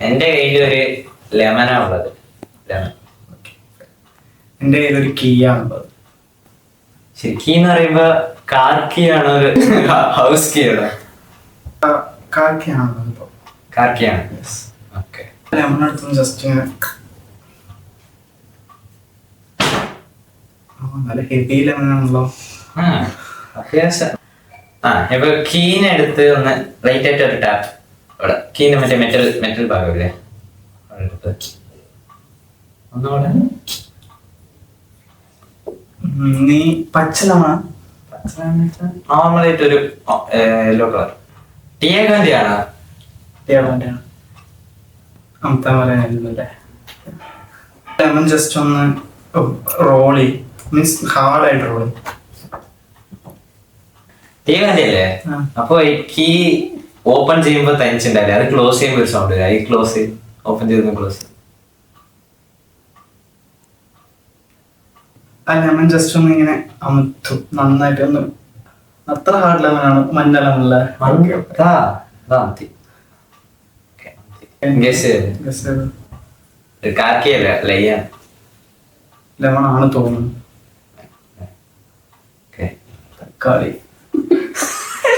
എന്റെ കയ്യിൽ ഒരു ലെമനാ ഉള്ളത്. ലെമൺ. എന്റെ കയ്യിൽ ഒരു കീയാണുള്ളത്. കീ എന്ന് പറയുമ്പോ കാർ കീ ആണോ ഒരു ഹൗസ് കീ ആണോ? കാർ കീയാണുള്ളത്. ഇപ്പൊ കാർ കീ ആണ്. ഓക്കെ. ലെമൺ എടുത്ത് ജസ്റ്റ് ഇങ്ങനെ നല്ല ഹെവി ലെമൺ ആണല്ലോ. അത്യാവശ്യം. ഇപ്പൊ കീനെ എടുത്ത് ഒന്ന് ലൈറ്റ് ആയിട്ട് ഒരു ടാപ്പ്. ഇവിടെ കീന് മറ്റേ മെറ്റൽ ഭാഗമില്ലേ, ഒന്നുകൂടെ. നീ പച്ച ലെമൺ നോർമലായിട്ട് ഒരു യെല്ലോ കളർ. ടിയഗാന്റി ആണോ? അമത്താൻ പറയാനല്ലേ. ലെമൺ ജസ്റ്റ് ഒന്ന് റോളി, മീൻസ് ഹാർഡായിട്ട് റോളി. ടിയഗാന്റി അല്ലേ? അപ്പൊ കീ ഓപ്പൺ ചെയ്യുമ്പോ തനിച്ചുണ്ടാവില്ലേ, അത് ക്ലോസ് ചെയ്യുമ്പോ ഒരു സൗണ്ട് ഇല്ല. ഈ ക്ലോസ് ഓപ്പൺ ചെയ്ത് ക്ലോസ്. ആ ലെമൺ ജസ്റ്റ് ഒന്ന് ഇങ്ങനെ അമുത്തു നന്നായിട്ട് ഒന്ന്. അത്ര ഹാർഡ് ലെമണാണ്. മഞ്ഞ ലെമണല്ലേ? ലെമൺ ആണ് തോന്നുന്നു. തക്കാളി